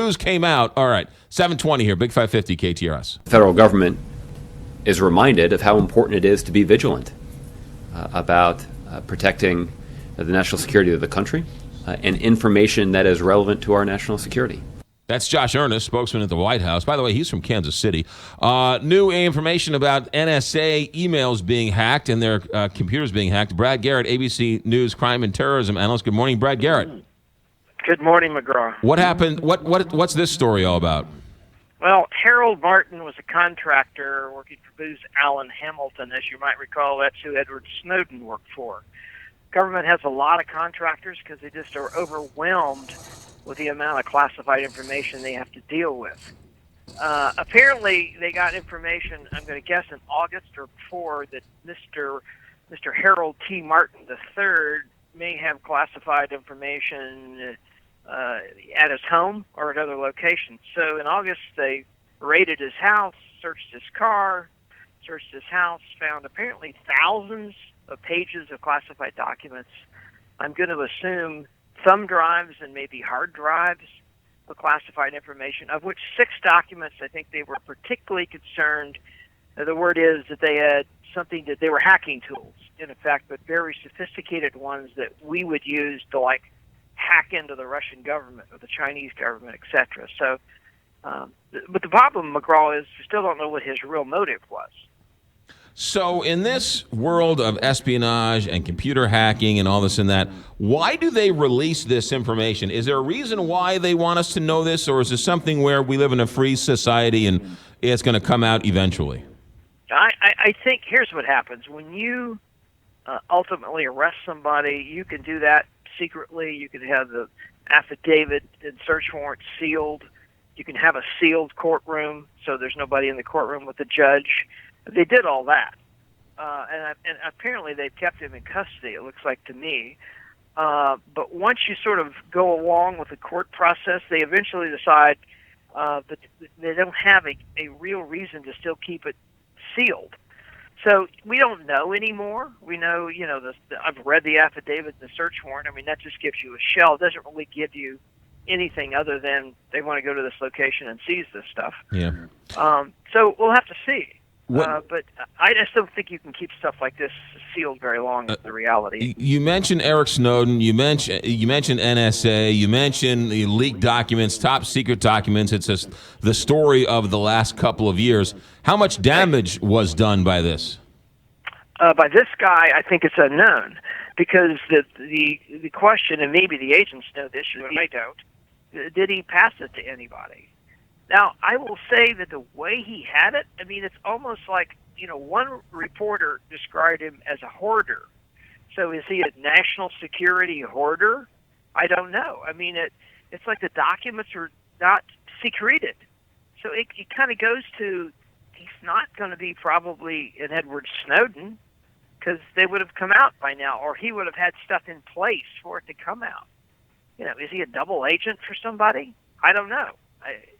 news came out. All right, 7:20 here, Big 550 KTRS. The federal government is reminded of how important it is to be vigilant about protecting the national security of the country and information that is relevant to our national security. That's Josh Earnest, spokesman at the White House. By the way, he's from Kansas City. New information about NSA emails being hacked and their computers being hacked. Brad Garrett, ABC News crime and terrorism analyst. Good morning, Brad Garrett. Good morning, McGraw. What happened? What's this story all about? Well, Harold Martin was a contractor working for Booz Allen Hamilton. As you might recall, that's who Edward Snowden worked for. Government has a lot of contractors because they just are overwhelmed with the amount of classified information they have to deal with. Apparently, they got information, I'm going to guess in August or before, that Mr. Harold T. Martin III may have classified information at his home or at other locations. So in August, they raided his house, searched his car, searched his house, found apparently thousands of pages of classified documents. I'm going to assume thumb drives and maybe hard drives with classified information, of which 6 documents I think they were particularly concerned. The word is that they had something that they were hacking tools, in effect, but very sophisticated ones that we would use to, like, hack into the Russian government or the Chinese government, etc. So, but the problem, McGraw, is we still don't know what his real motive was. So in this world of espionage and computer hacking and all this and that, why do they release this information? Is there a reason why they want us to know this, or is this something where we live in a free society and it's going to come out eventually? I think here's what happens. When you ultimately arrest somebody, you can do that secretly. You can have the affidavit and search warrant sealed. You can have a sealed courtroom, so there's nobody in the courtroom with the judge. They did all that, and apparently they've kept him in custody, it looks like to me. But once you sort of go along with the court process, they eventually decide that they don't have a real reason to still keep it sealed. So we don't know anymore. We know, I've read the affidavit and the search warrant. I mean, that just gives you a shell. It doesn't really give you anything other than they want to go to this location and seize this stuff. Yeah. So we'll have to see. What, but I just don't think you can keep stuff like this sealed very long. Is the reality. You mentioned Eric Snowden. You mentioned NSA. You mentioned the leaked documents, top secret documents. It's just the story of the last couple of years. How much damage was done by this? By this guy, I think it's unknown, because the question, and maybe the agents know this, but I don't. Did he pass it to anybody? Now, I will say that the way he had it, I mean, it's almost like, one reporter described him as a hoarder. So is he a national security hoarder? I don't know. I mean, it's like the documents are not secreted. So it kind of goes to, he's not going to be probably an Edward Snowden, because they would have come out by now, or he would have had stuff in place for it to come out. Is he a double agent for somebody? I don't know.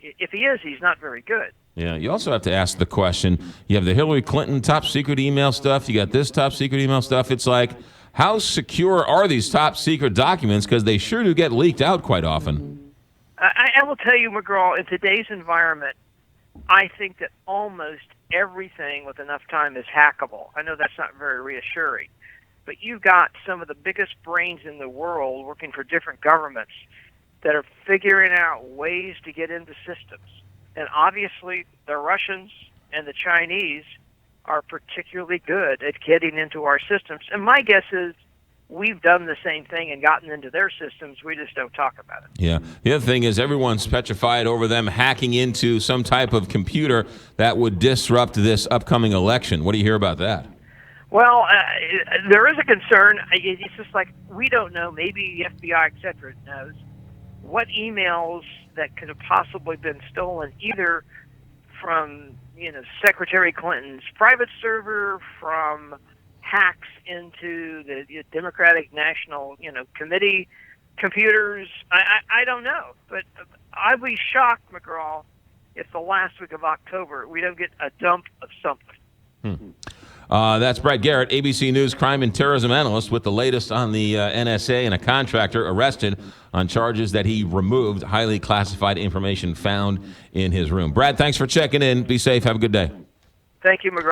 If he is, he's not very good. Yeah, you also have to ask the question, you have the Hillary Clinton top secret email stuff, you got this top secret email stuff. It's like, how secure are these top secret documents? Because they sure do get leaked out quite often. I will tell you, McGraw, in today's environment, I think that almost everything with enough time is hackable. I know that's not very reassuring, but you've got some of the biggest brains in the world working for different governments that are figuring out ways to get into systems. And obviously, the Russians and the Chinese are particularly good at getting into our systems. And my guess is we've done the same thing and gotten into their systems. We just don't talk about it. Yeah. The other thing is everyone's petrified over them hacking into some type of computer that would disrupt this upcoming election. What do you hear about that? Well, there is a concern. It's just like we don't know. Maybe the FBI, et cetera, knows what emails that could have possibly been stolen, either from Secretary Clinton's private server, from hacks into the Democratic National Committee computers. I don't know, but I'd be shocked, McGraw, if the last week of October we don't get a dump of something. That's Brett Garrett, ABC News crime and terrorism analyst, with the latest on the NSA and a contractor arrested on charges that he removed highly classified information found in his room. Brad, thanks for checking in. Be safe. Have a good day. Thank you, McGraw.